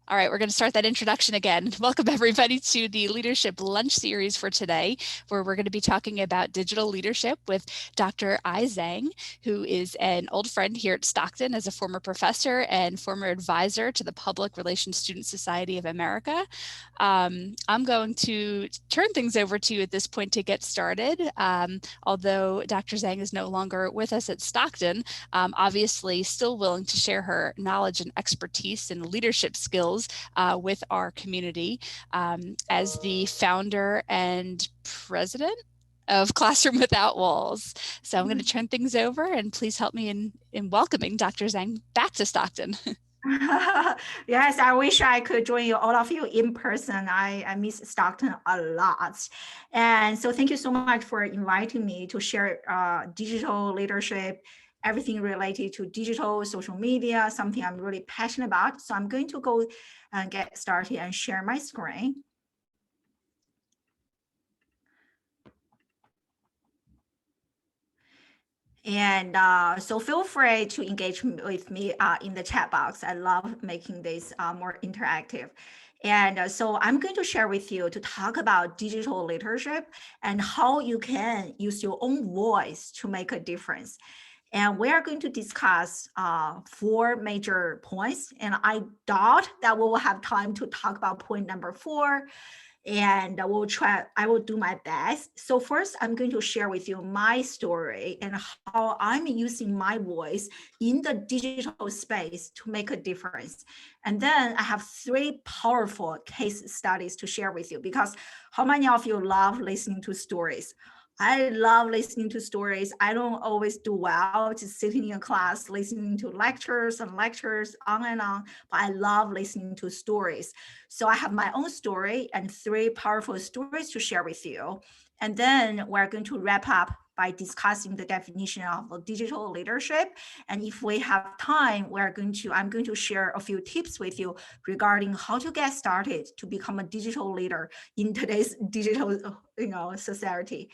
All right, we're going to start that introduction again. Welcome everybody to the Leadership Lunch Series for today, where we're going to be talking about digital leadership with Dr. Zhang, who is an old friend here at Stockton as a former professor and former advisor to the Public Relations Student Society of America. I'm going to turn things over to you at this point to get started. Although Dr. Zhang is no longer with us at Stockton, obviously still willing to share her knowledge and expertise and leadership skills with our community as the founder and president of Classroom Without Walls. So I'm going to turn things over, and please help me in welcoming Dr. Zhang back to Stockton. Yes, I wish I could join you, all of you in person. I miss Stockton a lot. And so thank you so much for inviting me to share digital leadership, everything related to digital, social media, something I'm really passionate about. So I'm going to go and get started and share my screen. And so feel free to engage with me in the chat box. I love making this more interactive. And so I'm going to share with you to talk about digital leadership and how you can use your own voice to make a difference. And we are going to discuss 4 major points. And I doubt that we will have time to talk about point number 4. And I will do my best. So first, I'm going to share with you my story and how I'm using my voice in the digital space to make a difference. And then I have 3 powerful case studies to share with you, because how many of you love listening to stories? I love listening to stories. I don't always do well just sitting in class, listening to lectures and lectures on and on, but I love listening to stories. So I have my own story and 3 powerful stories to share with you. And then we're going to wrap up by discussing the definition of digital leadership. And if we have time, I'm going to share a few tips with you regarding how to get started to become a digital leader in today's digital, society.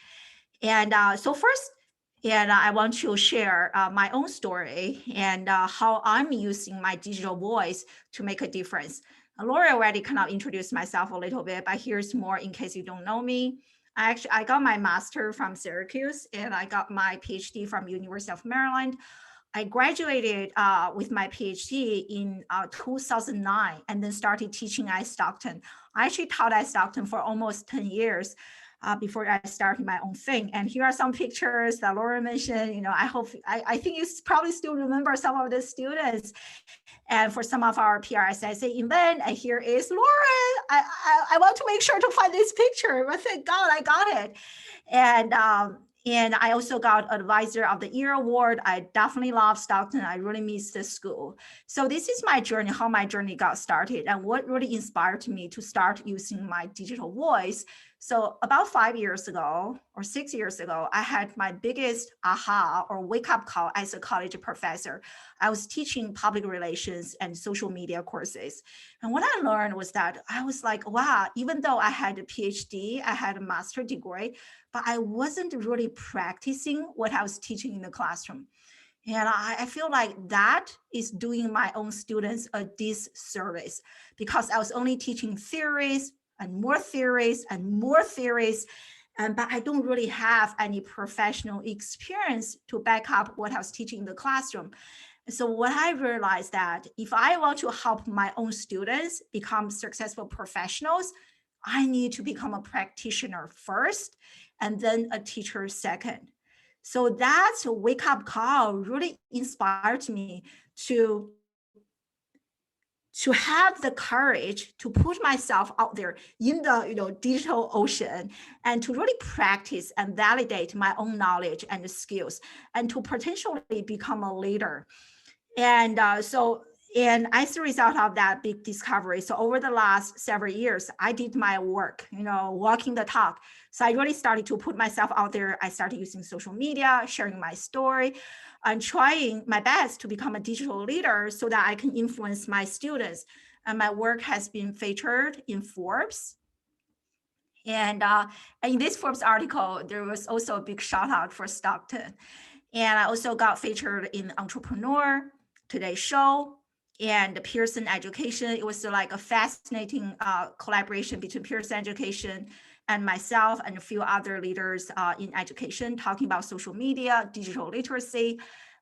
And so first, I want to share my own story and how I'm using my digital voice to make a difference. Laura already kind of introduced myself a little bit, but here's more in case you don't know me. I got my master from Syracuse, and I got my PhD from University of Maryland. I graduated with my PhD in 2009 and then started teaching at Stockton. I actually taught at Stockton for almost 10 years. Before I started my own thing. And here are some pictures that Laura mentioned. I think you probably still remember some of the students. And for some of our PRSSA event, and here is Lauren. I want to make sure to find this picture, but thank God I got it. And I also got Advisor of the Year award. I definitely love Stockton. I really miss the school. So this is my journey, how my journey got started, and what really inspired me to start using my digital voice. So about 5 years ago or 6 years ago, I had my biggest aha or wake up call as a college professor. I was teaching public relations and social media courses. And what I learned was that I was like, wow, even though I had a PhD, I had a master's degree, but I wasn't really practicing what I was teaching in the classroom. And I feel like that is doing my own students a disservice, because I was only teaching theories and more theories and more theories, but I don't really have any professional experience to back up what I was teaching in the classroom. So what I realized that if I want to help my own students become successful professionals, I need to become a practitioner first and then a teacher second. So that wake-up call really inspired me to have the courage to put myself out there in the digital ocean and to really practice and validate my own knowledge and skills and to potentially become a leader. And as a result of that big discovery, so over the last several years, I did my work, walking the talk. So I really started to put myself out there. I started using social media, sharing my story, and trying my best to become a digital leader so that I can influence my students. And my work has been featured in Forbes. And in this Forbes article, there was also a big shout out for Stockton. And I also got featured in Entrepreneur, Today's Show, and Pearson Education. It was like a fascinating collaboration between Pearson Education and myself and a few other leaders in education, talking about social media, digital literacy.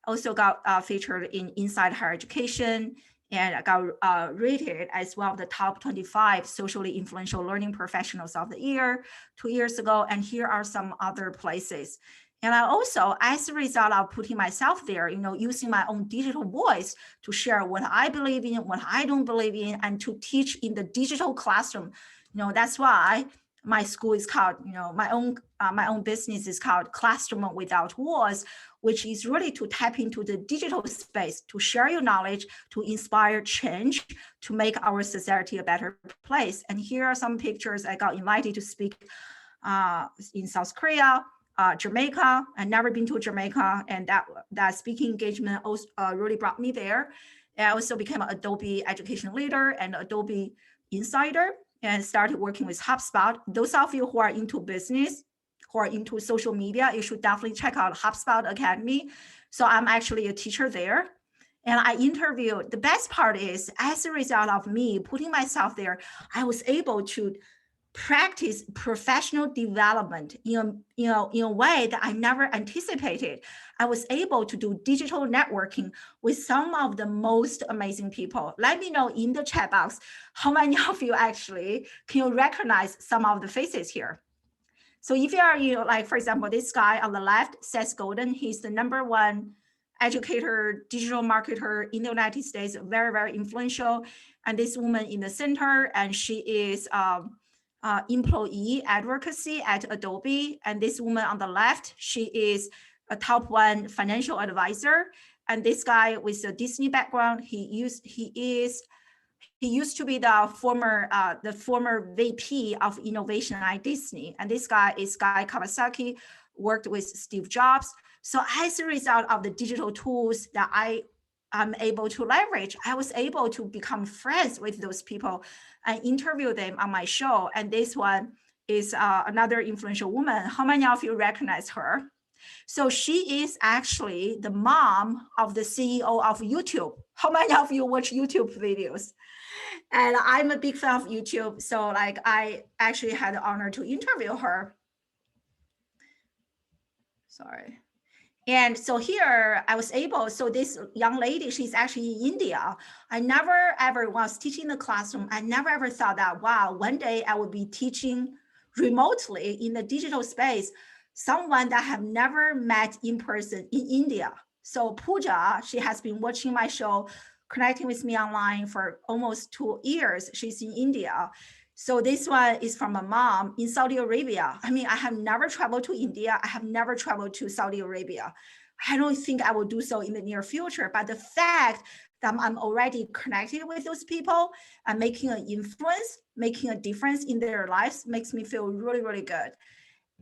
Also got featured in Inside Higher Education, and I got rated as one of the top 25 socially influential learning professionals of the year 2 years ago. And here are some other places. And I also, as a result of putting myself there, using my own digital voice to share what I believe in, what I don't believe in, and to teach in the digital classroom. That's why my school is called, my own business is called Classroom Without Walls, which is really to tap into the digital space, to share your knowledge, to inspire change, to make our society a better place. And here are some pictures. I got invited to speak in South Korea, Jamaica. I've never been to Jamaica, and that speaking engagement also really brought me there. And I also became an Adobe education leader and Adobe insider, and started working with HubSpot. Those of you who are into business, who are into social media, you should definitely check out HubSpot Academy. So I'm actually a teacher there. And I interviewed, the best part is, as a result of me putting myself there, I was able to practice professional development in a way that I never anticipated. I was able to do digital networking with some of the most amazing people. Let me know in the chat box how many of you actually can you recognize some of the faces here. So if you are, like for example, this guy on the left, Seth Godin, he's the #1 educator, digital marketer in the United States, very, very influential. And this woman in the center, and she is employee advocacy at Adobe. And this woman on the left, she is a top 1 financial advisor. And this guy with a Disney background, he used to be the former VP of innovation at Disney. And this guy is Guy Kawasaki, worked with Steve Jobs. So as a result of the digital tools that I'm able to leverage, I was able to become friends with those people and interview them on my show. And this one is another influential woman. How many of you recognize her? So she is actually the mom of the CEO of YouTube. How many of you watch YouTube videos? And I'm a big fan of YouTube. So like I actually had the honor to interview her. Sorry. And so here I was able, so this young lady, she's actually in India. I never ever was teaching the classroom. I never ever thought that, wow, one day I would be teaching remotely in the digital space, someone that I have never met in person in India. So Pooja, she has been watching my show, connecting with me online for almost 2 years. She's in India. So this one is from a mom in Saudi Arabia. I mean, I have never traveled to India. I have never traveled to Saudi Arabia. I don't think I will do so in the near future. But the fact that I'm already connected with those people and making an influence, making a difference in their lives makes me feel really, really good.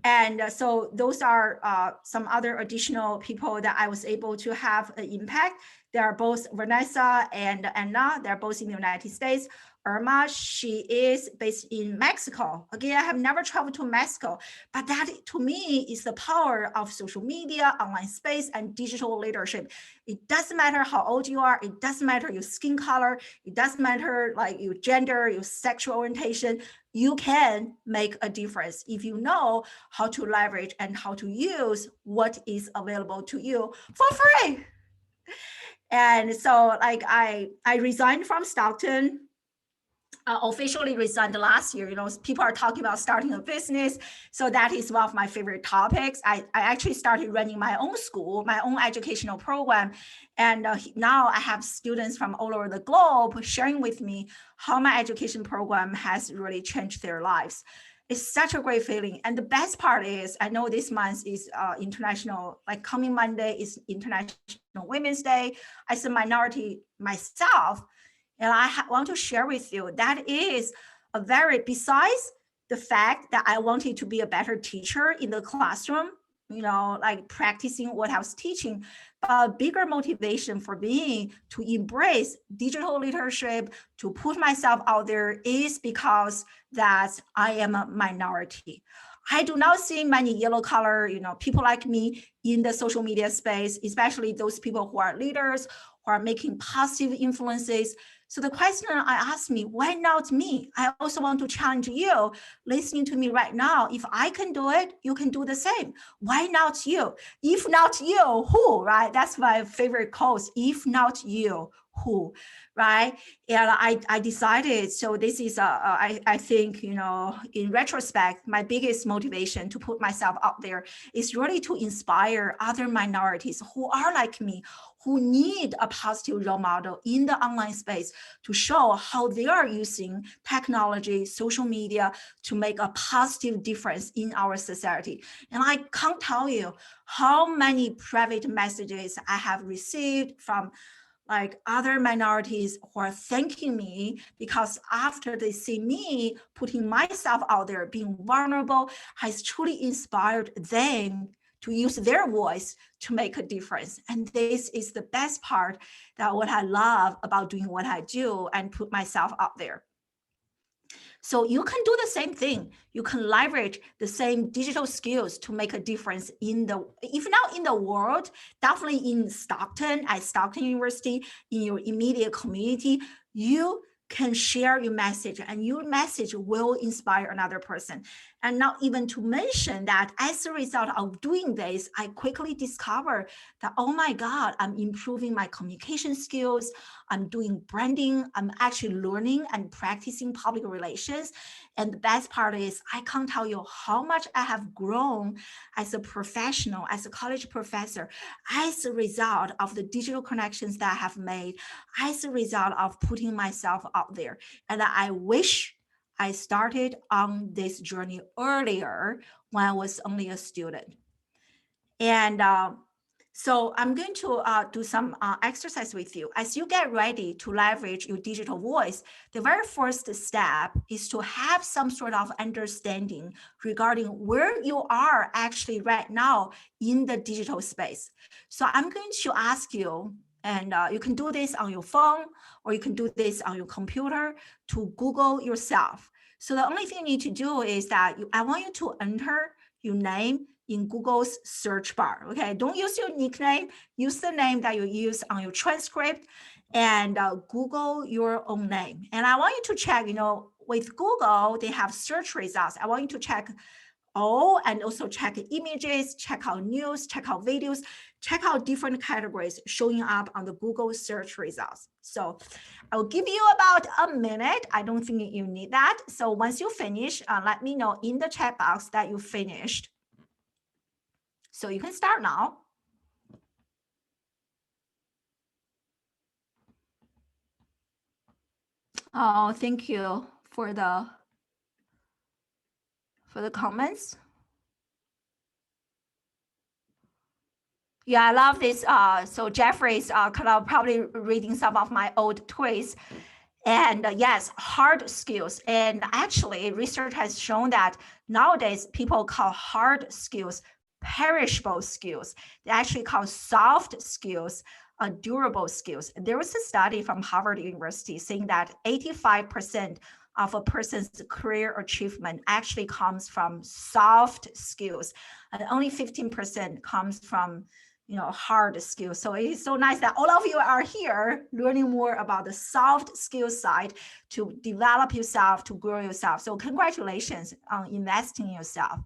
And so those are some other additional people that I was able to have an impact. They are both Vanessa and Anna. They're both in the United States. Irma, she is based in Mexico. Again, I have never traveled to Mexico, but that to me is the power of social media, online space, and digital leadership. It doesn't matter how old you are. It doesn't matter your skin color. It doesn't matter like your gender, your sexual orientation. You can make a difference if you know how to leverage and how to use what is available to you for free. And so like I resigned from Stockton, officially resigned last year. People are talking about starting a business. So that is one of my favorite topics. I actually started running my own school, my own educational program. And now I have students from all over the globe sharing with me how my education program has really changed their lives. It's such a great feeling. And the best part is, I know this month is international, like coming Monday is International Women's Day. As a minority myself, and I want to share with you that is a besides the fact that I wanted to be a better teacher in the classroom, like practicing what I was teaching, but a bigger motivation for me to embrace digital leadership, to put myself out there is because that I am a minority. I do not see many yellow collar, people like me in the social media space, especially those people who are leaders, who are making positive influences. So the question I asked me, why not me? I also want to challenge you listening to me right now. If I can do it, you can do the same. Why not you? If not you, who, right? That's my favorite quote. If not you, who, right? And I decided, so this is, I think, in retrospect, my biggest motivation to put myself out there is really to inspire other minorities who are like me, who need a positive role model in the online space to show how they are using technology, social media to make a positive difference in our society. And I can't tell you how many private messages I have received from like other minorities who are thanking me because after they see me putting myself out there, being vulnerable, has truly inspired them to use their voice to make a difference. And this is the best part, that what I love about doing what I do and put myself out there. So you can do the same thing. You can leverage the same digital skills to make a difference if not in the world, definitely in Stockton, at Stockton University, in your immediate community. You can share your message, and your message will inspire another person. And not even to mention that as a result of doing this, I quickly discovered that, oh my God, I'm improving my communication skills. I'm doing branding. I'm actually learning and practicing public relations. And the best part is, I can't tell you how much I have grown as a professional, as a college professor, as a result of the digital connections that I have made, as a result of putting myself out there. And I wish I started on this journey earlier when I was only a student. And so I'm going to do some exercise with you. As you get ready to leverage your digital voice, the very first step is to have some sort of understanding regarding where you are actually right now in the digital space. So I'm going to ask you, and you can do this on your phone, or you can do this on your computer, to Google yourself. So the only thing you need to do is that I want you to enter your name in Google's search bar. Okay, don't use your nickname, use the name that you use on your transcript, and Google your own name. And I want you to check, with Google, they have search results. I want you to check all, and also check images, check out news, check out videos, check out different categories showing up on the Google search results. So I'll give you about a minute. I don't think you need that. So once you finish, let me know in the chat box that you finished. So you can start now. Oh, thank you for the comments. Yeah, I love this. So Jeffrey's probably reading some of my old tweets. And yes, hard skills. And actually, research has shown that nowadays people call hard skills perishable skills. They actually call soft skills durable skills. There was a study from Harvard University saying that 85% of a person's career achievement actually comes from soft skills, and only 15% comes from hard skills. So it's so nice that all of you are here learning more about the soft skills side to develop yourself, to grow yourself. So congratulations on investing in yourself.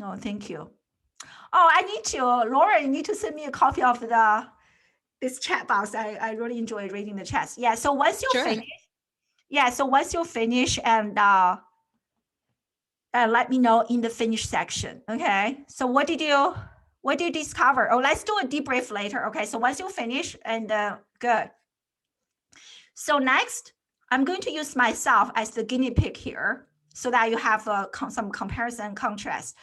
Oh, thank you. Oh, I need to, Laura, you need to send me a copy of this chat box. I really enjoy reading the chats. Yeah, so once you finish, and let me know in the finish section. Okay, so what did you discover? Oh, let's do a debrief later. Okay, so once you finish, and good. So next, I'm going to use myself as the guinea pig here so that you have some comparison contrast.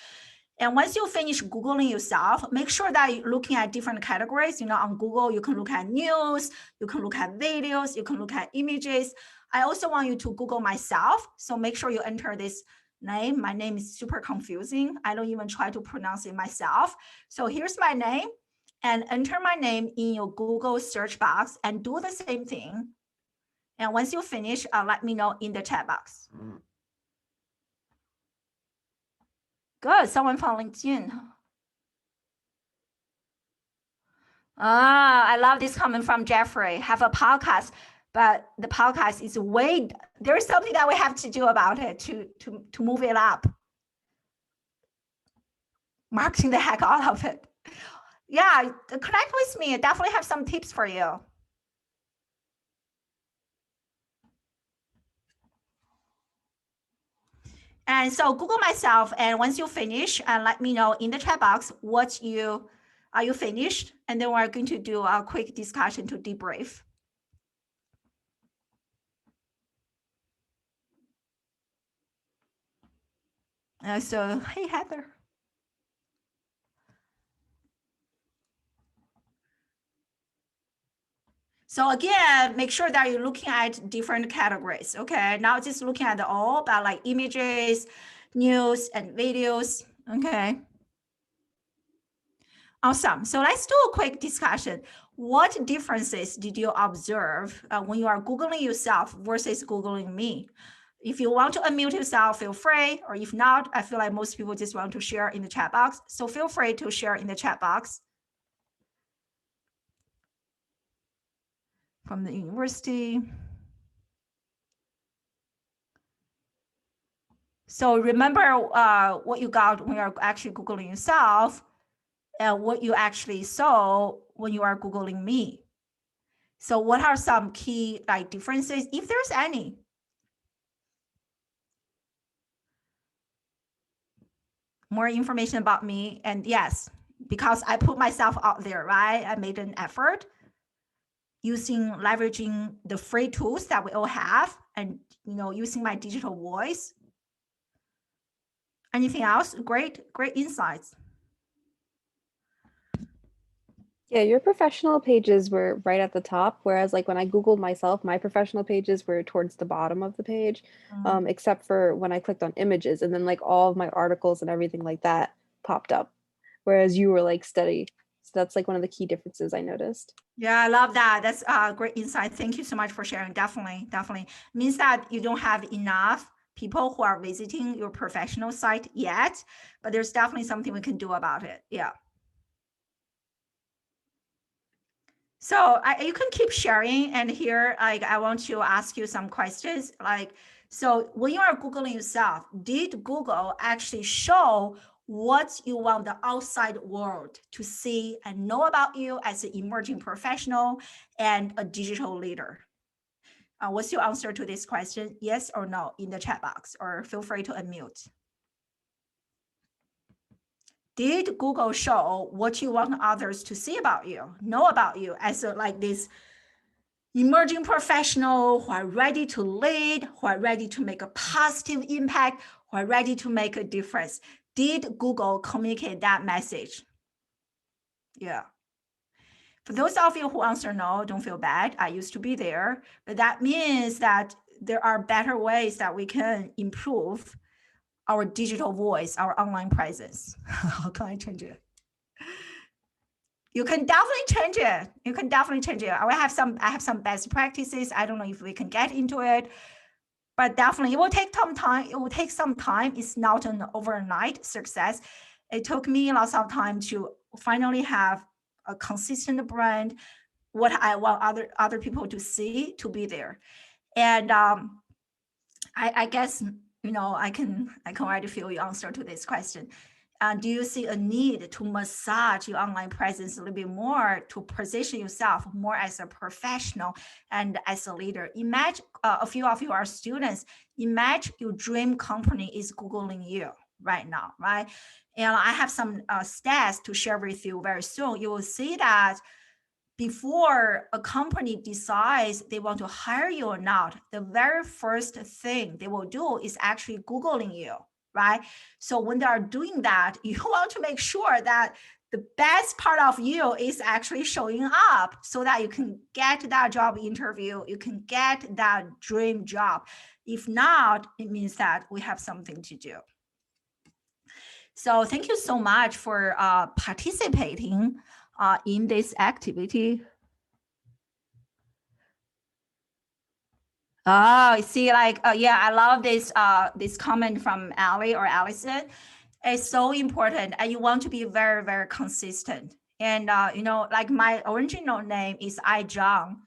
And once you finish Googling yourself, make sure that you're looking at different categories. On Google, you can look at news, you can look at videos, you can look at images. I also want you to Google myself. So make sure you enter this name. My name is super confusing. I don't even try to pronounce it myself. So here's my name, and enter my name in your Google search box and do the same thing. And once you finish, let me know in the chat box. Good, someone from LinkedIn. I love this comment from Jeffrey. Have a podcast, but the podcast is there's something that we have to do about it to move it up. Marketing the heck out of it. Yeah, connect with me. I definitely have some tips for you. And so Google myself, and once you finish, let me know in the chat box are you finished? And then we're going to do a quick discussion to debrief. So, hey, Heather. So again, make sure that you're looking at different categories, okay? Not just looking at all, but like images, news, and videos, okay? Awesome. So let's do a quick discussion. What differences did you observe when you are Googling yourself versus Googling me? If you want to unmute yourself, feel free, or if not, I feel like most people just want to share in the chat box. So feel free to share in the chat box. From the university. So remember what you got when you're actually Googling yourself and what you actually saw when you are Googling me. So what are some key differences, if there's any? More information about me. And yes, because I put myself out there, right? I made an effort leveraging the free tools that we all have and, using my digital voice. Anything else? Great insights. Yeah, your professional pages were right at the top, whereas like when I Googled myself, my professional pages were towards the bottom of the page, except for when I clicked on images, and then like all of my articles and everything like that popped up, whereas you were like steady. So that's like one of the key differences I noticed. Yeah, I love that. That's a great insight. Thank you so much for sharing. Definitely. Means that you don't have enough people who are visiting your professional site yet, but there's definitely something we can do about it. Yeah. So you can keep sharing, and here I want to ask you some questions. So when you are Googling yourself, did Google actually show what you want the outside world to see and know about you as an emerging professional and a digital leader? What's your answer to this question? Yes or no in the chat box, or feel free to unmute. Did Google show what you want others to see about you, know about you as this emerging professional who are ready to lead, who are ready to make a positive impact, who are ready to make a difference? Did Google communicate that message? Yeah. For those of you who answer no, don't feel bad. I used to be there, but that means that there are better ways that we can improve our digital voice, our online presence. How can I change it? You can definitely change it. I have some best practices. I don't know if we can get into it, but definitely it will take some time. It's not an overnight success. It took me lots of time to finally have a consistent brand, what I want other people to see, to be there. And I guess I can already feel your answer to this question. Do you see a need to massage your online presence a little bit more to position yourself more as a professional and as a leader? Imagine a few of you are students. Imagine your dream company is Googling you right now, right? And I have some stats to share with you very soon. You will see that before a company decides they want to hire you or not, the very first thing they will do is actually Googling you, right? So when they are doing that, you want to make sure that the best part of you is actually showing up so that you can get that job interview, you can get that dream job. If not, it means that we have something to do. So thank you so much for participating in this activity. Oh, see, yeah, I love this comment from Ali or Allison. It's so important, and you want to be very, very consistent. And, like my original name is Zhang.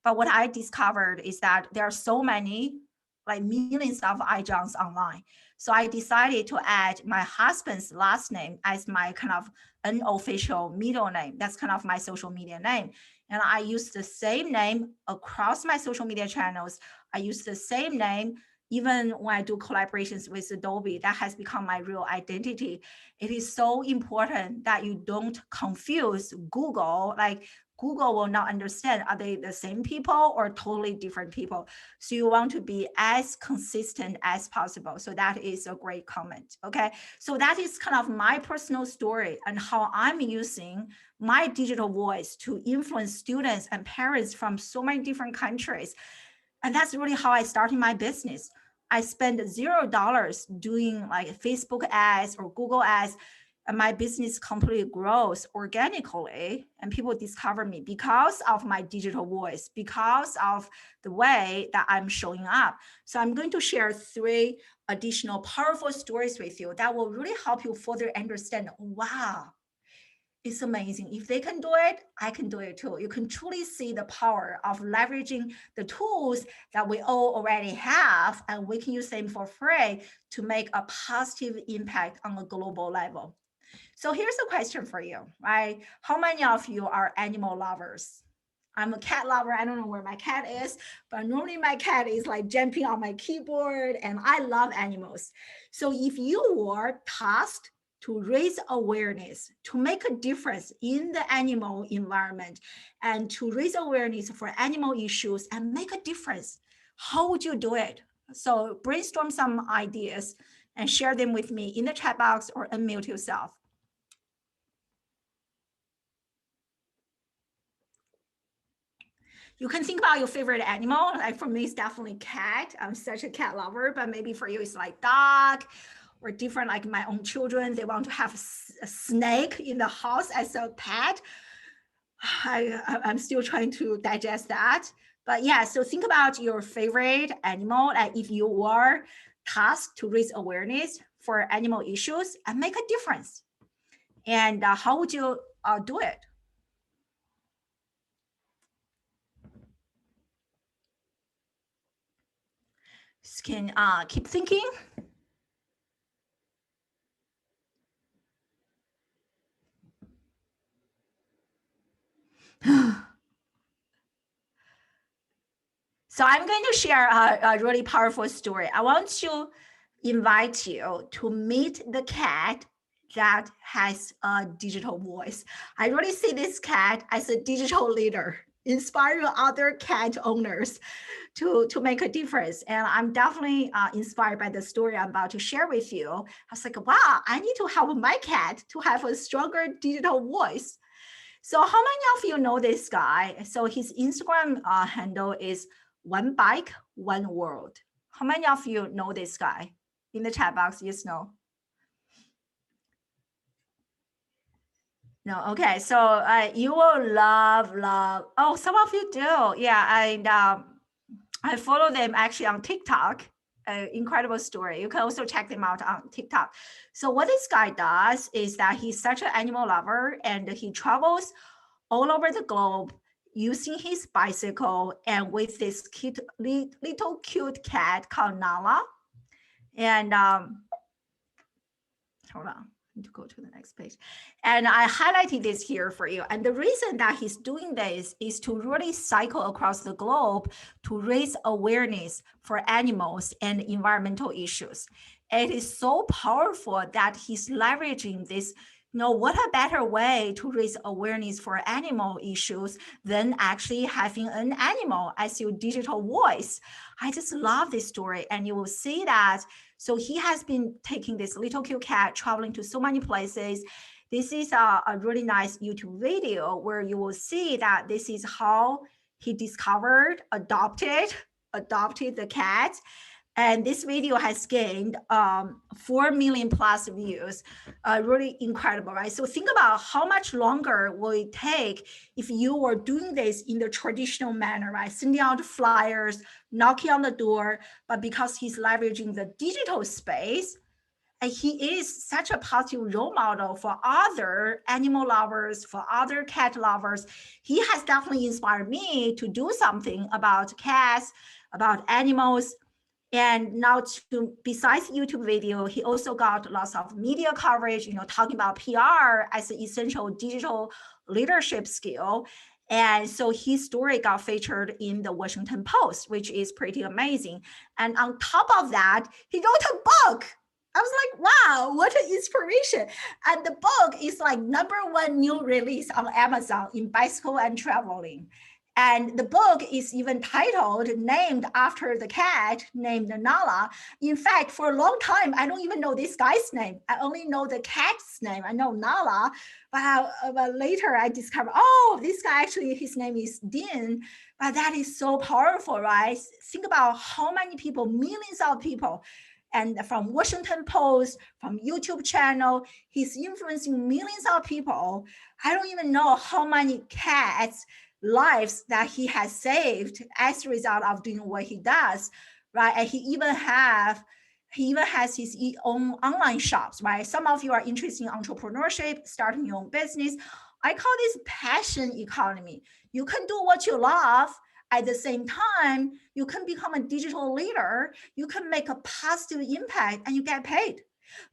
But what I discovered is that there are so many, like millions of Zhangs online. So I decided to add my husband's last name as my kind of unofficial middle name. That's kind of my social media name. And I use the same name across my social media channels. I use the same name even when I do collaborations with Adobe. That has become my real identity. It is so important that you don't confuse Google. Like Google will not understand, are they the same people or totally different people? So you want to be as consistent as possible. So that is a great comment. Okay. So that is kind of my personal story and how I'm using my digital voice to influence students and parents from so many different countries. And that's really how I started my business. I spent $0 doing like Facebook ads or Google ads, and my business completely grows organically. And people discover me because of my digital voice, because of the way that I'm showing up. So I'm going to share 3 additional powerful stories with you that will really help you further understand, wow, it's amazing. If they can do it, I can do it too. You can truly see the power of leveraging the tools that we all already have, and we can use them for free to make a positive impact on a global level. So here's a question for you, right? How many of you are animal lovers? I'm a cat lover. I don't know where my cat is, but normally my cat is like jumping on my keyboard, and I love animals. So if you were tasked to raise awareness, to make a difference in the animal environment, and to raise awareness for animal issues and make a difference, how would you do it? So brainstorm some ideas and share them with me in the chat box or unmute yourself. You can think about your favorite animal. Like for me, it's definitely cat. I'm such a cat lover, but maybe for you, it's like dog or different, like my own children, they want to have a snake in the house as a pet. I'm still trying to digest that. But yeah, so think about your favorite animal. Like if you were tasked to raise awareness for animal issues and make a difference. And how would you do it? Can keep thinking. So I'm going to share a really powerful story. I want to invite you to meet the cat that has a digital voice. I really see this cat as a digital leader, inspiring other cat owners to make a difference. And I'm definitely inspired by the story I'm about to share with you. I was like, wow, I need to help my cat to have a stronger digital voice. So how many of you know this guy? So his Instagram handle is One Bike, One World. How many of you know this guy? In the chat box, yes, no? No, okay. So you will love. Oh, some of you do. Yeah, and I follow them actually on TikTok. Incredible story. You can also check them out on TikTok. So what this guy does is that he's such an animal lover, and he travels all over the globe using his bicycle and with this cute, little cute cat called Nala. And hold on, I need to go to the next page. And I highlighted this here for you. And the reason that he's doing this is to really cycle across the globe to raise awareness for animals and environmental issues. It is so powerful that he's leveraging this. What a better way to raise awareness for animal issues than actually having an animal as your digital voice. I just love this story, and you will see that. So he has been taking this little cute cat, traveling to so many places. This is a really nice YouTube video where you will see that this is how he discovered, adopted the cat. And this video has gained 4 million plus views. Really incredible, right? So think about how much longer will it take if you were doing this in the traditional manner, right? Sending out flyers, knocking on the door, but because he's leveraging the digital space, And he is such a positive role model for other animal lovers, for other cat lovers. He has definitely inspired me to do something about cats, about animals. And now, besides YouTube video, he also got lots of media coverage, talking about PR as an essential digital leadership skill. And so his story got featured in the Washington Post, which is pretty amazing. And on top of that, he wrote a book. I was like, wow, what an inspiration. And the book is like #1 new release on Amazon in bicycle and traveling. And the book is even titled, named after the cat named Nala. In fact, for a long time, I don't even know this guy's name. I only know the cat's name. I know Nala, but later I discovered, oh, this guy actually, his name is Dean. But that is so powerful, right? Think about how many people, millions of people, and from Washington Post, from YouTube channel, he's influencing millions of people. I don't even know how many cats lives that he has saved as a result of doing what he does, right? And he even has his own online shops, right? Some of you are interested in entrepreneurship, starting your own business. I call this passion economy. You can do what you love. At the same time, you can become a digital leader. You can make a positive impact and you get paid.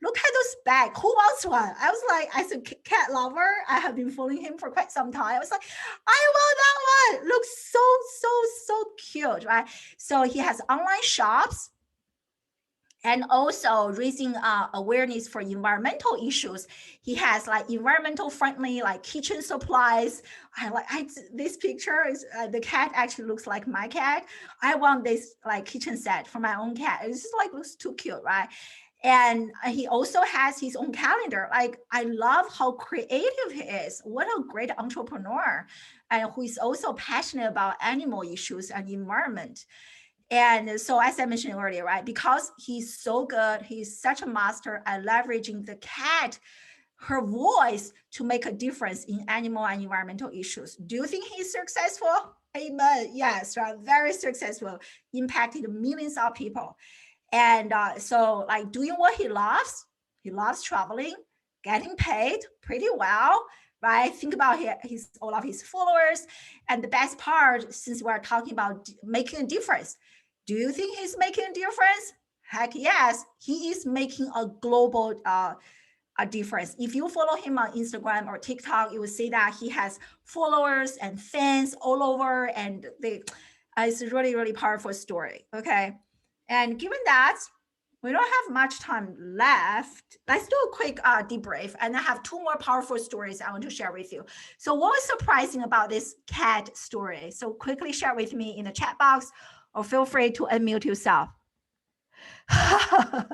Look at those bags. Who wants one? I was like, as a cat lover, I have been following him for quite some time. I was like, I want that one. Looks so cute, right? So he has online shops and also raising awareness for environmental issues. He has like environmental friendly like kitchen supplies. This picture is the cat actually looks like my cat. I want this like kitchen set for my own cat. It's just like looks too cute, right? And he also has his own calendar. Like, I love how creative he is. What a great entrepreneur, and who is also passionate about animal issues and environment. And so, as I mentioned earlier, right, because he's so good, he's such a master at leveraging the cat, her voice, to make a difference in animal and environmental issues. Do you think he's successful? Amen. Yes, right. Very successful, impacted millions of people. And so, like, doing what he loves traveling, getting paid pretty well, right? Think about all of his followers. And the best part, since we're talking about making a difference, do you think he's making a difference? Heck yes, he is making a global a difference. If you follow him on Instagram or TikTok, you will see that he has followers and fans all over, and it's a really, really powerful story. Okay. And given that we don't have much time left, let's do a quick debrief. And I have 2 more powerful stories I want to share with you. So what was surprising about this cat story? So quickly share with me in the chat box, or feel free to unmute yourself. I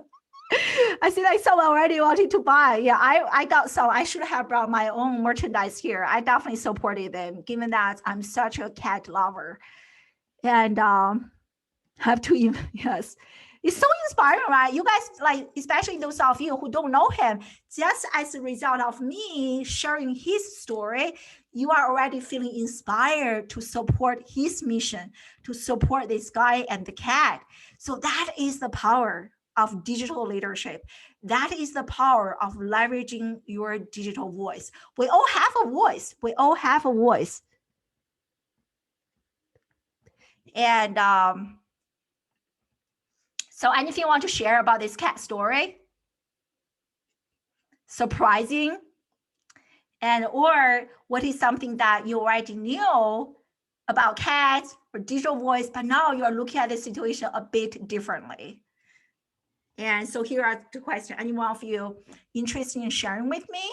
see like someone already wanted to buy. Yeah, I got some. I should have brought my own merchandise here. I definitely supported them, given that I'm such a cat lover. And have to, yes. It's so inspiring, right? You guys, like, especially those of you who don't know him, just as a result of me sharing his story, you are already feeling inspired to support his mission, to support this guy and the cat. So that is the power of digital leadership. That is the power of leveraging your digital voice. We all have a voice. We all have a voice. And so anything you want to share about this cat story? Surprising? And or what is something that you already knew about cats or digital voice, but now you're looking at the situation a bit differently? And so here are 2 questions. Any one of you interested in sharing with me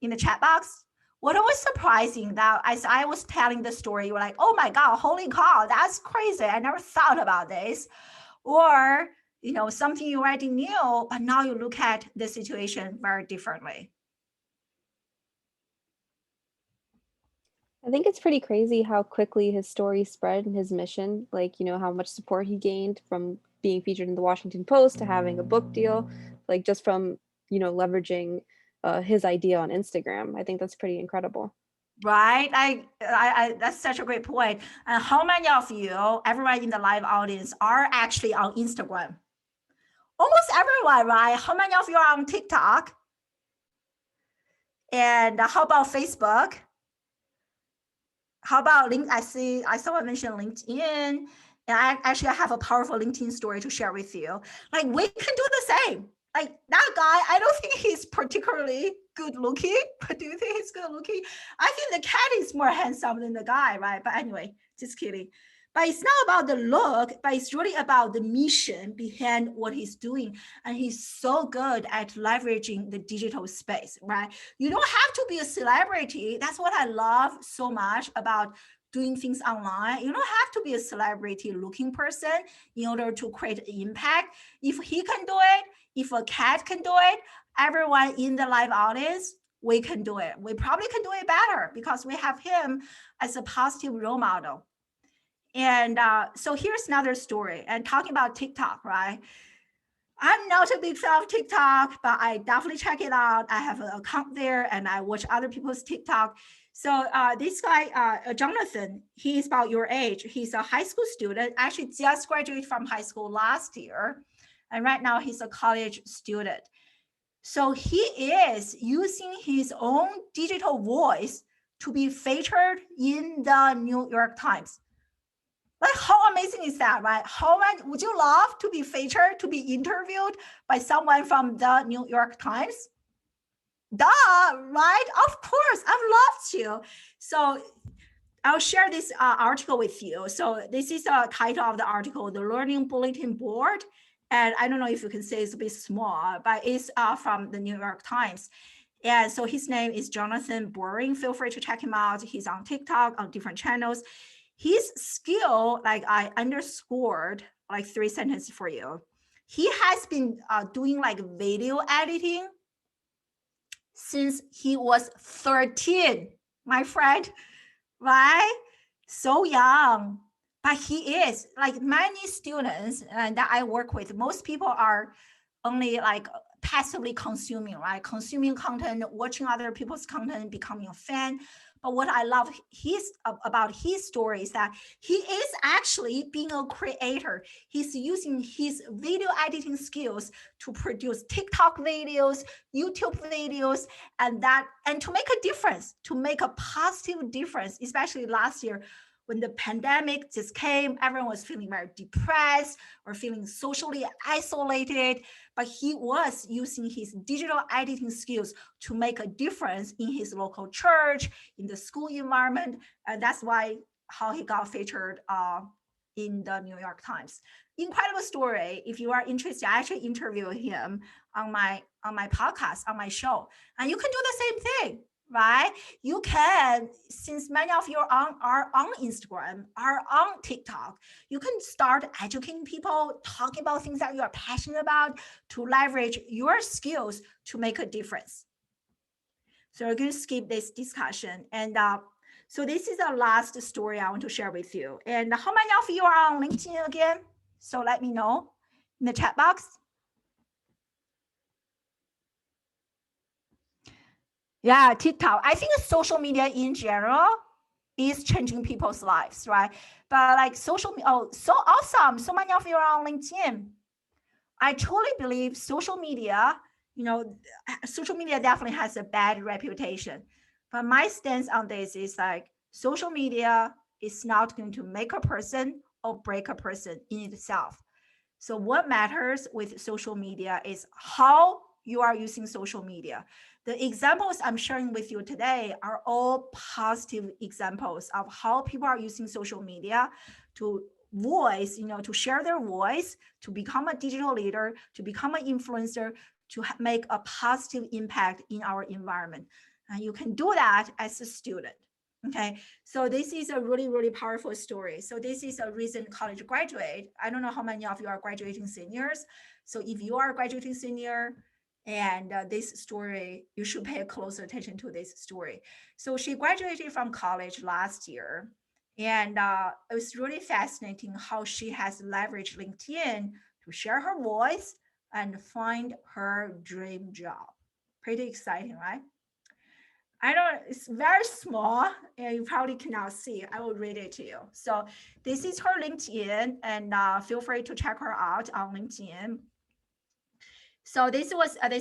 in the chat box? What was surprising that as I was telling the story, you were like, oh my God, holy cow, that's crazy. I never thought about this. Or, something you already knew, but now you look at the situation very differently. I think it's pretty crazy how quickly his story spread and his mission, like, how much support he gained from being featured in the Washington Post to having a book deal, like just from, leveraging his idea on Instagram. I think that's pretty incredible. Right? I that's such a great point. And how many of you, everyone in the live audience, are actually on Instagram? almost everyone, right? How many of you are on TikTok? And how about Facebook? How about I saw I mentioned LinkedIn, and I actually have a powerful LinkedIn story to share with you. Like we can do the same. Like that guy, I don't think he's particularly good looking, but do you think he's good looking? I think the cat is more handsome than the guy, right? But anyway, just kidding. But it's not about the look, but it's really about the mission behind what he's doing. And he's so good at leveraging the digital space, right? You don't have to be a celebrity. That's what I love so much about doing things online. You don't have to be a celebrity looking person in order to create an impact. If he can do it, if a cat can do it, everyone in the live audience, we can do it. We probably can do it better because we have him as a positive role model. And so here's another story. And talking about TikTok, right? I'm not a big fan of TikTok, but I definitely check it out. I have an account there and I watch other people's TikTok. So this guy, Jonathan, he's about your age. He's a high school student, actually just graduated from high school last year. And right now he's a college student. So he is using his own digital voice to be featured in the New York Times. Like how amazing is that, right? How much would you love to be featured, to be interviewed by someone from the New York Times? Duh, right? Of course, I'd love to. So I'll share this article with you. So this is the title of the article, The Learning Bulletin Board. And I don't know if you can say it's a bit small, but it's from the New York Times. And so his name is Jonathan Boring. Feel free to check him out. He's on TikTok, on different channels. His skill, like I underscored like 3 sentences for you. He has been doing like video editing since he was 13, my friend, right? So young. But he is like many students that I work with. Most people are only like passively consuming, right? Consuming content, watching other people's content, becoming a fan. But what I love about his story is that he is actually being a creator. He's using his video editing skills to produce TikTok videos, YouTube videos, and to make a difference, to make a positive difference, especially last year when the pandemic just came, everyone was feeling very depressed or feeling socially isolated, but he was using his digital editing skills to make a difference in his local church, in the school environment. And that's how he got featured in the New York Times. Incredible story. If you are interested, I actually interviewed him on my podcast, on my show. And you can do the same thing, right? You can, since many of you are on Instagram, are on TikTok, you can start educating people, talking about things that you are passionate about to leverage your skills to make a difference. So we're going to skip this discussion. And so this is the last story I want to share with you. And how many of you are on LinkedIn again? So let me know in the chat box. Yeah, TikTok. I think social media in general is changing people's lives, right? But like social media, oh, so awesome. So many of you are on LinkedIn. I truly believe social media, social media definitely has a bad reputation. But my stance on this is like social media is not going to make a person or break a person in itself. So what matters with social media is how you are using social media. The examples I'm sharing with you today are all positive examples of how people are using social media to voice, to share their voice, to become a digital leader, to become an influencer, to make a positive impact in our environment. And you can do that as a student. Okay, so this is a really, really powerful story. So this is a recent college graduate. I don't know how many of you are graduating seniors. So if you are a graduating senior and this story, you should pay close attention to this story. So she graduated from college last year. And it was really fascinating how she has leveraged LinkedIn to share her voice and find her dream job. Pretty exciting, right? It's very small and you probably cannot see. I will read it to you. So this is her LinkedIn and feel free to check her out on LinkedIn. So this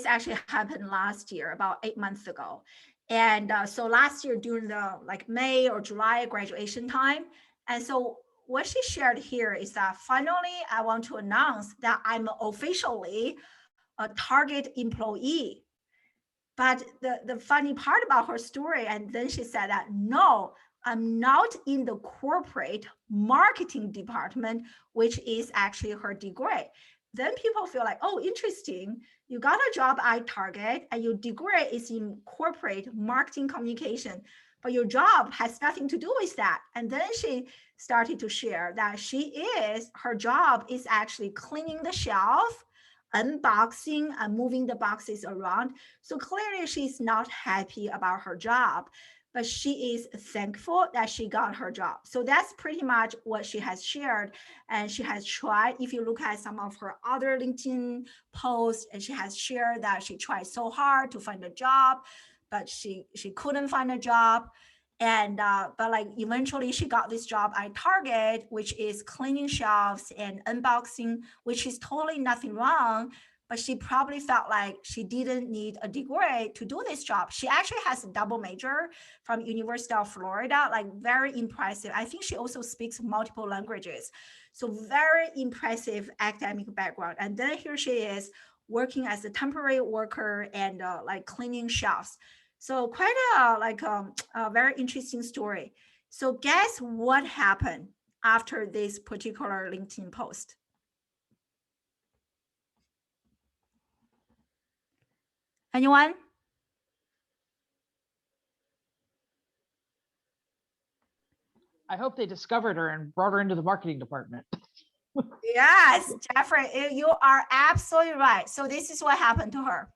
actually happened last year, about 8 months ago. And so last year during the like May or July graduation time. And so what she shared here is that finally I want to announce that I'm officially a target employee. But the funny part about her story, and then she said that, no, I'm not in the corporate marketing department, which is actually her degree. Then people feel like, oh, interesting. You got a job at Target and your degree is in corporate marketing communication, but your job has nothing to do with that. And then she started to share that her job is actually cleaning the shelf, unboxing and moving the boxes around. So clearly she's not happy about her job, but she is thankful that she got her job. So that's pretty much what she has shared. And she has tried, if you look at some of her other LinkedIn posts, and she has shared that she tried so hard to find a job, but she couldn't find a job. And but like eventually she got this job at Target, which is cleaning shelves and unboxing, which is totally nothing wrong, but she probably felt like she didn't need a degree to do this job. She actually has a double major from University of Florida, like very impressive. I think she also speaks multiple languages, so very impressive academic background. And then here she is working as a temporary worker and like cleaning shelves. So quite a very interesting story. So guess what happened after this particular LinkedIn post? Anyone? I hope they discovered her and brought her into the marketing department. Yes, Jeffrey, you are absolutely right. So this is what happened to her.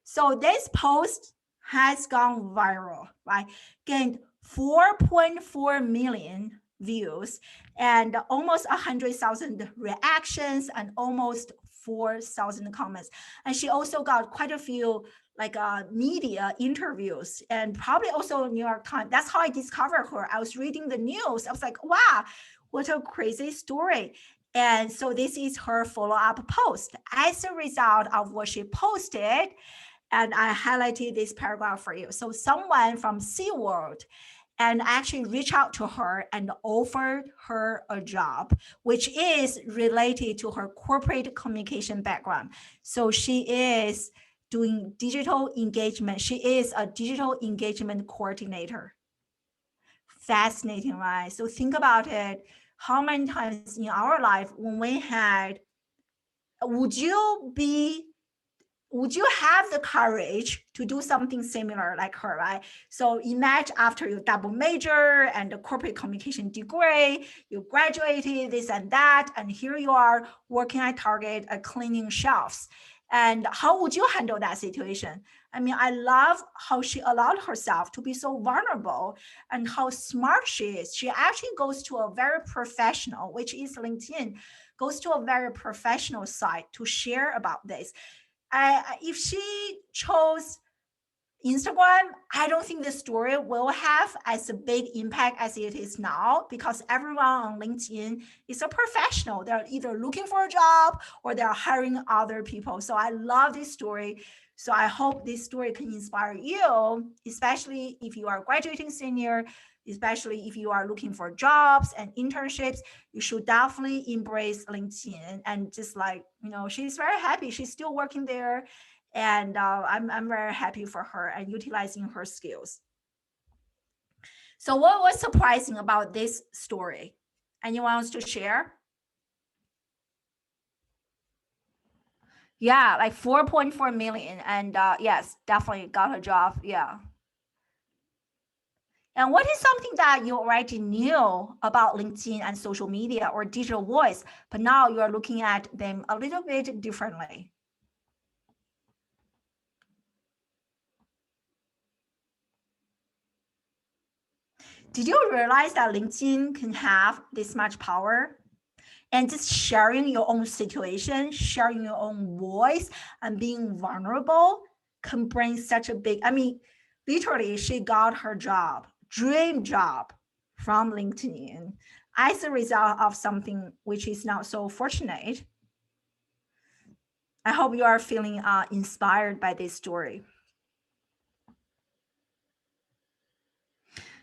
So this post has gone viral, right? Gained 4.4 million views and almost 100,000 reactions and almost 4,000 comments. And she also got quite a few like media interviews and probably also New York Times. That's how I discovered her. I was reading the news. I was like, wow, what a crazy story. And so this is her follow-up post. As a result of what she posted, and I highlighted this paragraph for you. So someone from SeaWorld and actually reached out to her and offered her a job, which is related to her corporate communication background. So she is doing digital engagement. She is a digital engagement coordinator. Fascinating, right? So think about it. How many times in our life when we had, would you have the courage to do something similar like her, right? So imagine after you double major and the corporate communication degree, you graduated this and that, and here you are working at Target, cleaning shelves. And how would you handle that situation? I mean, I love how she allowed herself to be so vulnerable and how smart she is. She actually goes to a very professional, which is LinkedIn, goes to a very professional site to share about this. If she chose Instagram, I don't think the story will have as a big impact as it is now, because everyone on LinkedIn is a professional. They're either looking for a job or they're hiring other people. So I love this story. So I hope this story can inspire you, especially if you are a graduating senior, especially if you are looking for jobs and internships. You should definitely embrace LinkedIn. And just like, she's very happy. She's still working there. And I'm very happy for her and utilizing her skills. So what was surprising about this story? Anyone wants to share? Yeah, like 4.4 million. And yes, definitely got a job. Yeah. And what is something that you already knew about LinkedIn and social media or digital voice, but now you are looking at them a little bit differently? Did you realize that LinkedIn can have this much power? And just sharing your own situation, sharing your own voice, and being vulnerable can bring such a big, literally, she got her job, dream job from LinkedIn as a result of something which is not so fortunate. I hope you are feeling inspired by this story.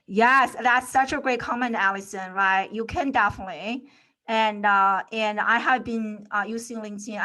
Yes, that's such a great comment, Allison, right? You can definitely. And I have been using LinkedIn.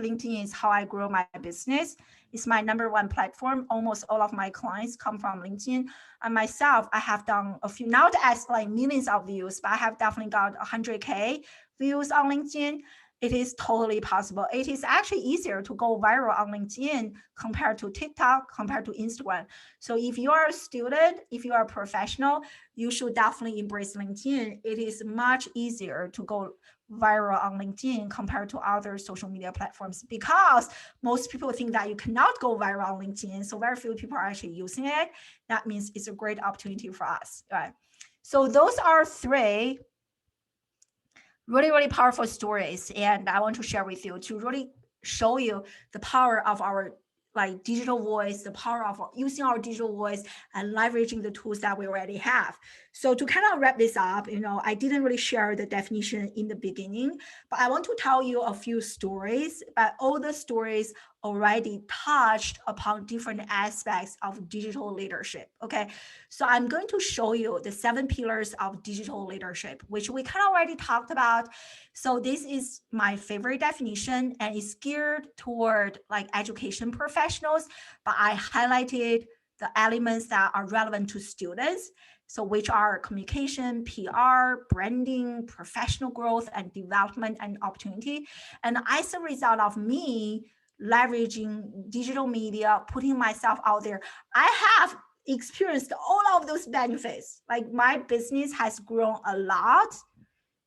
LinkedIn is how I grow my business. It's my #1 platform. Almost all of my clients come from LinkedIn. And myself, I have done a few, not as like millions of views, but I have definitely got 100K views on LinkedIn. It is totally possible. It is actually easier to go viral on LinkedIn compared to TikTok, compared to Instagram. So if you are a student, if you are a professional, you should definitely embrace LinkedIn. It is much easier to go viral on LinkedIn compared to other social media platforms, because most people think that you cannot go viral on LinkedIn. So very few people are actually using it. That means it's a great opportunity for us, right? So those are 3 really, really powerful stories. And I want to share with you to really show you the power of our like digital voice, the power of using our digital voice and leveraging the tools that we already have. So to kind of wrap this up, I didn't really share the definition in the beginning, but I want to tell you a few stories, but all the stories already touched upon different aspects of digital leadership. Okay. So I'm going to show you the 7 pillars of digital leadership, which we kind of already talked about. So this is my favorite definition, and it's geared toward like education professionals, but I highlighted the elements that are relevant to students. So which are communication, PR, branding, professional growth and development and opportunity. And as a result of me leveraging digital media, putting myself out there, I have experienced all of those benefits. Like my business has grown a lot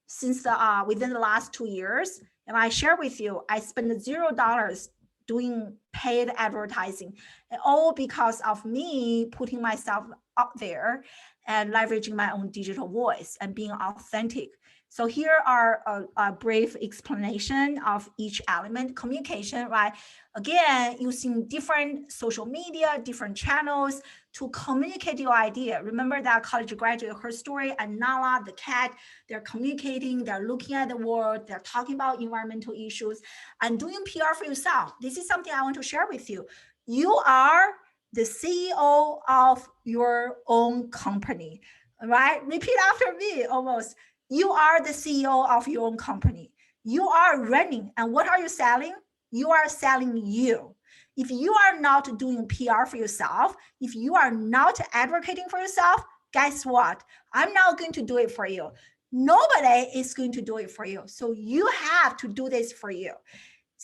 since within the last 2 years. And I share with you, I spent $0 doing paid advertising, and all because of me putting myself out there and leveraging my own digital voice and being authentic. So here are a brief explanation of each element. Communication, right? Again, using different social media, different channels to communicate your idea. Remember that college graduate, her story, and Nala, the cat, they're communicating, they're looking at the world, they're talking about environmental issues and doing PR for yourself. This is something I want to share with you. You are the CEO of your own company, right? Repeat after me almost. You are the CEO of your own company. You are running. And what are you selling? You are selling you. If you are not doing PR for yourself, if you are not advocating for yourself, guess what? I'm not going to do it for you. Nobody is going to do it for you. So you have to do this for you.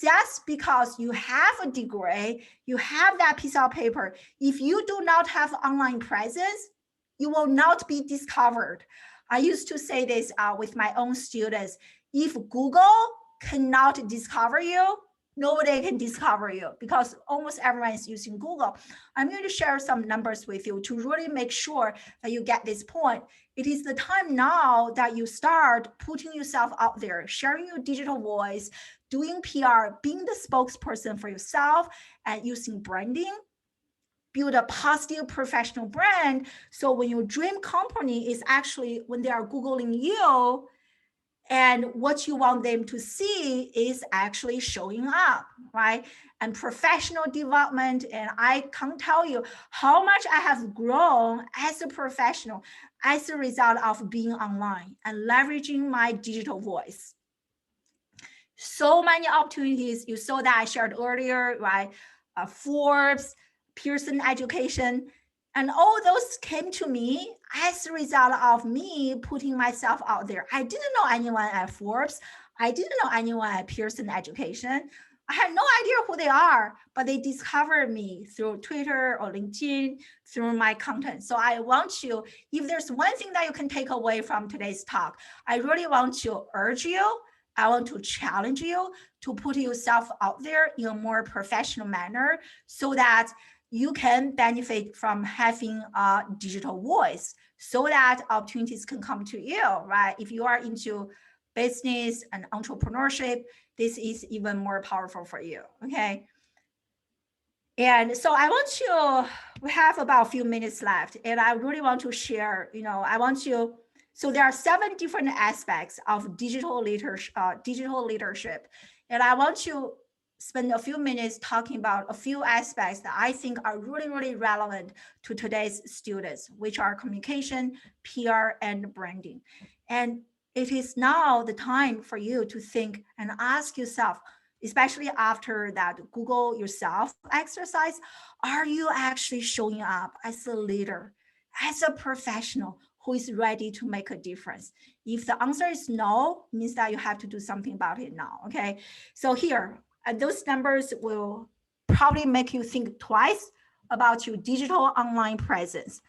Just because you have a degree, you have that piece of paper, if you do not have online presence, you will not be discovered. I used to say this with my own students. If Google cannot discover you, nobody can discover you, because almost everyone is using Google. I'm going to share some numbers with you to really make sure that you get this point. It is the time now that you start putting yourself out there, sharing your digital voice, doing PR, being the spokesperson for yourself, and using branding. Build a positive professional brand. So when your dream company is actually, when they are Googling you, and what you want them to see is actually showing up, right? And professional development. And I can't tell you how much I have grown as a professional as a result of being online and leveraging my digital voice. So many opportunities. You saw that I shared earlier, right? Forbes, Pearson Education, and all those came to me as a result of me putting myself out there. I didn't know anyone at Forbes. I didn't know anyone at Pearson Education. I had no idea who they are, but they discovered me through Twitter or LinkedIn, through my content. So I want you, if there's one thing that you can take away from today's talk, I really want to urge you, I want to challenge you to put yourself out there in a more professional manner so that you can benefit from having a digital voice, so that opportunities can come to you, right? If you are into business and entrepreneurship, this is even more powerful for you, okay? And so I want you, we have about a few minutes left, and I really want to share, so there are 7 different aspects of digital leadership, and I want you spend a few minutes talking about a few aspects that I think are really, really relevant to today's students, which are communication, PR, and branding. And it is now the time for you to think and ask yourself, especially after that Google yourself exercise, are you actually showing up as a leader, as a professional who is ready to make a difference? If the answer is no, it means that you have to do something about it now, okay? So here, those numbers will probably make you think twice about your digital online presence.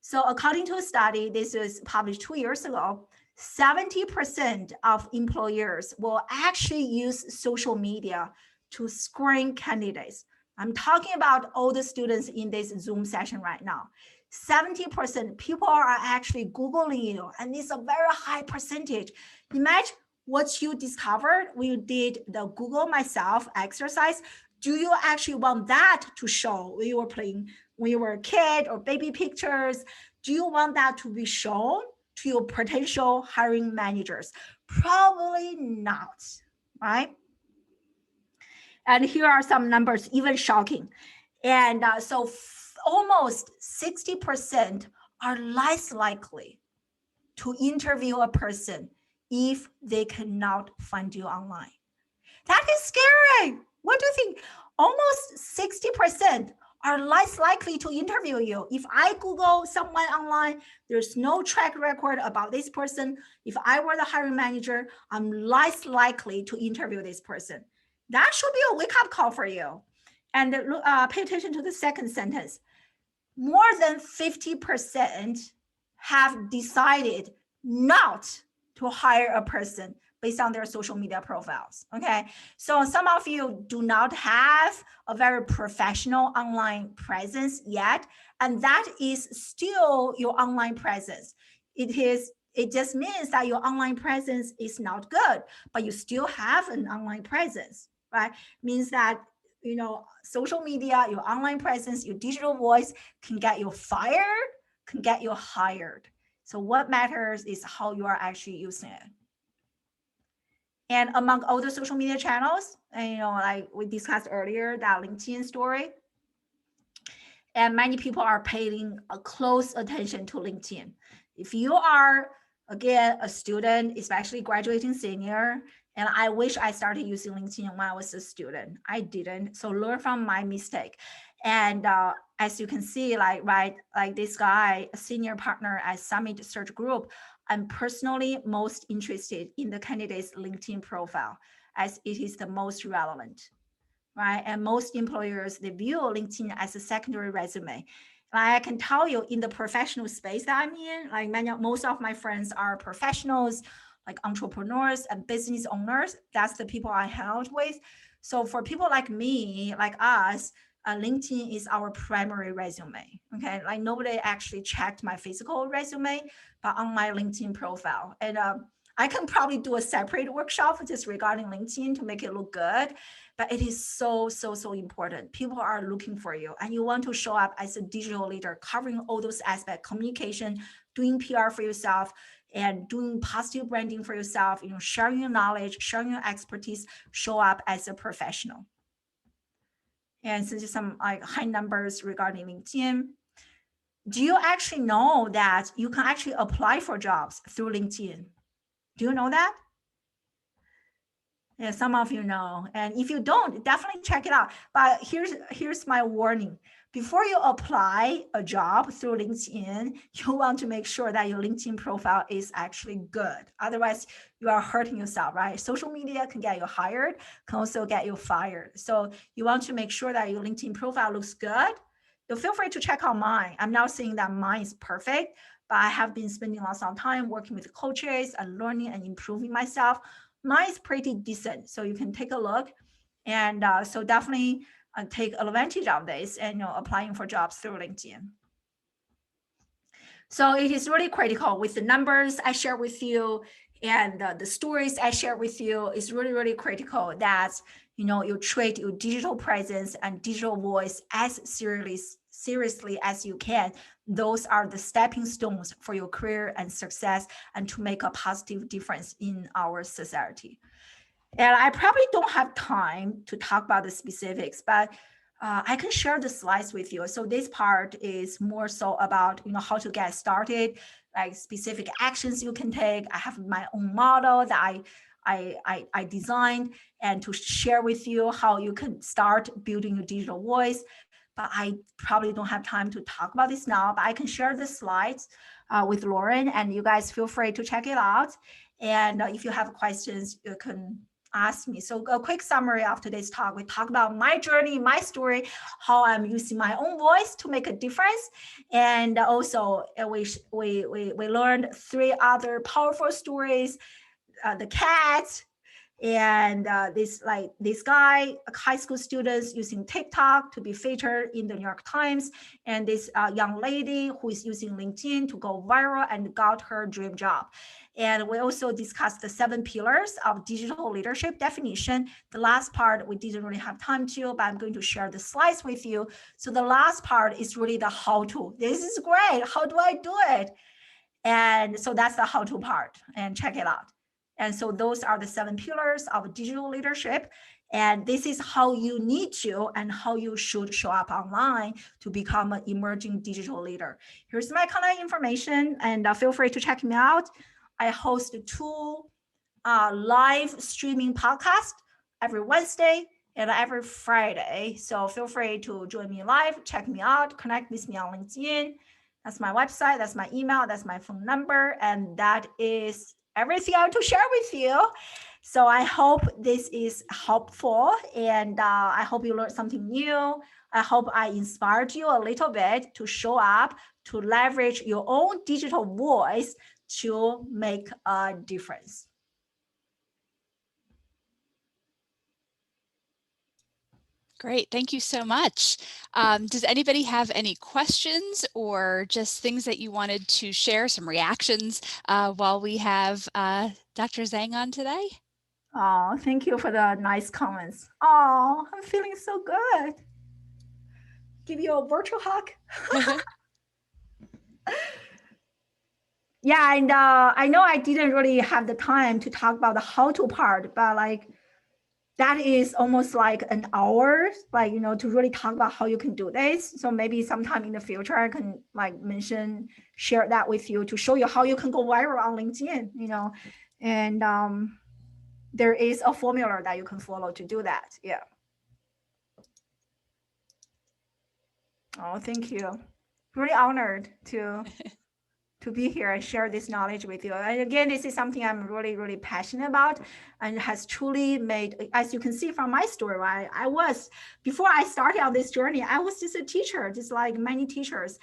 So according to a study, this was published 2 years ago, 70% of employers will actually use social media to screen candidates. I'm talking about all the students in this Zoom session right now. 70% people are actually Googling you, and it's a very high percentage. Imagine what you discovered when you did the Google myself exercise. Do you actually want that to show when you were playing, when you were a kid, or baby pictures? Do you want that to be shown to your potential hiring managers? Probably not, right? And here are some numbers, even shocking. And so almost 60% are less likely to interview a person if they cannot find you online. That is scary. What do you think? Almost 60% are less likely to interview you. If I Google someone online, there's no track record about this person. If I were the hiring manager, I'm less likely to interview this person. That should be a wake-up call for you. And pay attention to the second sentence. More than 50% have decided not to hire a person based on their social media profiles, okay? So some of you do not have a very professional online presence yet, and that is still your online presence. It just means that your online presence is not good, but you still have an online presence, right? Means that, you know, social media, your online presence, your digital voice can get you fired, can get you hired. So what matters is how you are actually using it. And among all the social media channels, and, you know, like we discussed earlier, that LinkedIn story, and many people are paying a close attention to LinkedIn. If you are, again, a student, especially graduating senior, and I wish I started using LinkedIn when I was a student. I didn't, so learn from my mistake. And as you can see, like this guy, a senior partner at Summit Search Group, I'm personally most interested in the candidate's LinkedIn profile, as it is the most relevant, right? And most employers, they view LinkedIn as a secondary resume. I can tell you, in the professional space that I'm in, like most of my friends are professionals, like entrepreneurs and business owners. That's the people I hang out with. So for people like me, like us, LinkedIn is our primary resume. Okay, like nobody actually checked my physical resume, but on my LinkedIn profile. And I can probably do a separate workshop just regarding LinkedIn to make it look good. But it is so important. People are looking for you, and you want to show up as a digital leader, covering all those aspects: communication, doing PR for yourself, and doing positive branding for yourself, you know, sharing your knowledge, sharing your expertise, show up as a professional. And so just some like high numbers regarding LinkedIn. Do you actually know that you can actually apply for jobs through LinkedIn? Do you know that? Yeah, some of you know. And if you don't, definitely check it out. But here's my warning. Before you apply a job through LinkedIn, you want to make sure that your LinkedIn profile is actually good. Otherwise, you are hurting yourself, right? Social media can get you hired, can also get you fired. So you want to make sure that your LinkedIn profile looks good. You feel free to check out mine. I'm not saying that mine is perfect, but I have been spending lots of time working with coaches and learning and improving myself. Mine is pretty decent, so you can take a look. And so definitely take advantage of this and, you know, applying for jobs through LinkedIn. So it is really critical with the numbers I share with you and the stories I share with you. It's really critical that, you know, you treat your digital presence and digital voice as seriously as you can. Those are the stepping stones for your career and success, and to make a positive difference in our society. And I probably don't have time to talk about the specifics, but I can share the slides with you. So this part is more so about, how to get started, like specific actions you can take. I have my own model that I designed, and to share with you how you can start building your digital voice. But I probably don't have time to talk about this now, but I can share the slides with Lauren, and you guys feel free to check it out. And if you have questions, you can ask me. So a quick summary of today's talk. We talked about my journey, my story, how I'm using my own voice to make a difference. And also we learned 3 other powerful stories, the cat, and this guy, high school students using TikTok to be featured in the New York Times, and this young lady who is using LinkedIn to go viral and got her dream job. And we also discussed the 7 pillars of digital leadership definition. The last part we didn't really have time to, but I'm going to share the slides with you. So the last part is really the how-to. This is great. How do I do it? And so that's the how-to part, and check it out. And so those are the 7 pillars of digital leadership. And this is how you need to and how you should show up online to become an emerging digital leader. Here's my contact information, and feel free to check me out. I host 2 live streaming podcasts every Wednesday and every Friday. So feel free to join me live, check me out, connect with me on LinkedIn. That's my website, that's my email, that's my phone number, and that is everything I want to share with you. So I hope this is helpful, and I hope you learned something new. I hope I inspired you a little bit to show up, to leverage your own digital voice to make a difference. Great, thank you so much. Does anybody have any questions or just things that you wanted to share, some reactions while we have Dr. Zhang on today? Oh, thank you for the nice comments. Oh, I'm feeling so good. Give you a virtual hug. Yeah, and I know I didn't really have the time to talk about the how-to part, but like that is almost like an hour, like, to really talk about how you can do this. So maybe sometime in the future, I can share that with you to show you how you can go viral on LinkedIn, and there is a formula that you can follow to do that. Yeah. Oh, thank you. Really honored to be here and share this knowledge with you. And again, this is something I'm really, really passionate about, and has truly made, as you can see from my story, right? Before I started on this journey, I was just a teacher, just like many teachers.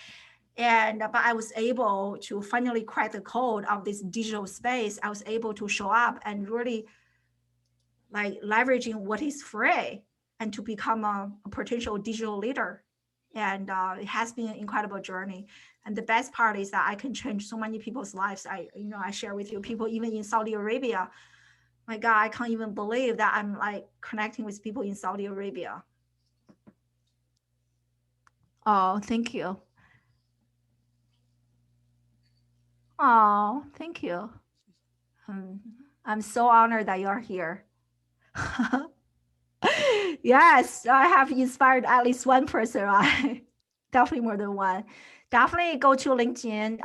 But I was able to finally crack the code of this digital space. I was able to show up and really like leveraging what is free and to become a potential digital leader. And it has been an incredible journey. And the best part is that I can change so many people's lives. I share with you, people even in Saudi Arabia. My God, I can't even believe that I'm like connecting with people in Saudi Arabia. Oh, thank you. Oh, thank you. I'm so honored that you are here. Yes, I have inspired at least one person, right? Definitely more than one. Definitely go to LinkedIn,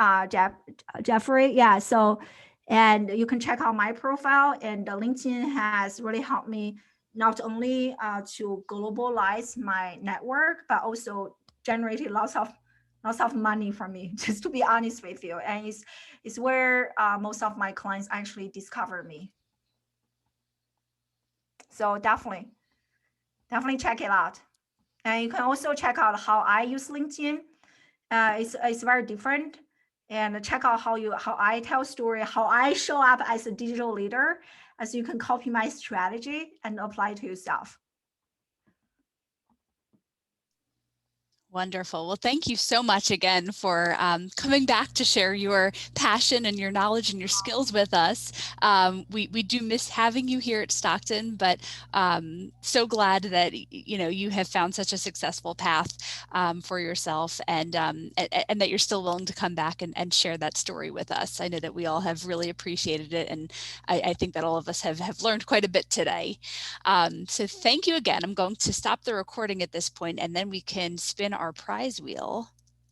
Jeffrey. Yeah, so, and you can check out my profile, and LinkedIn has really helped me not only to globalize my network, but also generated lots of money for me, just to be honest with you. And it's where most of my clients actually discover me. So definitely check it out. And you can also check out how I use LinkedIn. It's very different. And check out how I tell story, how I show up as a digital leader, as you can copy my strategy and apply it to yourself. Wonderful. Well, thank you so much again for coming back to share your passion and your knowledge and your skills with us. We do miss having you here at Stockton, but so glad that you have found such a successful path for yourself, and that you're still willing to come back and share that story with us. I know that we all have really appreciated it, and I think that all of us have learned quite a bit today. So thank you again. I'm going to stop the recording at this point, and then we can spin our prize wheel.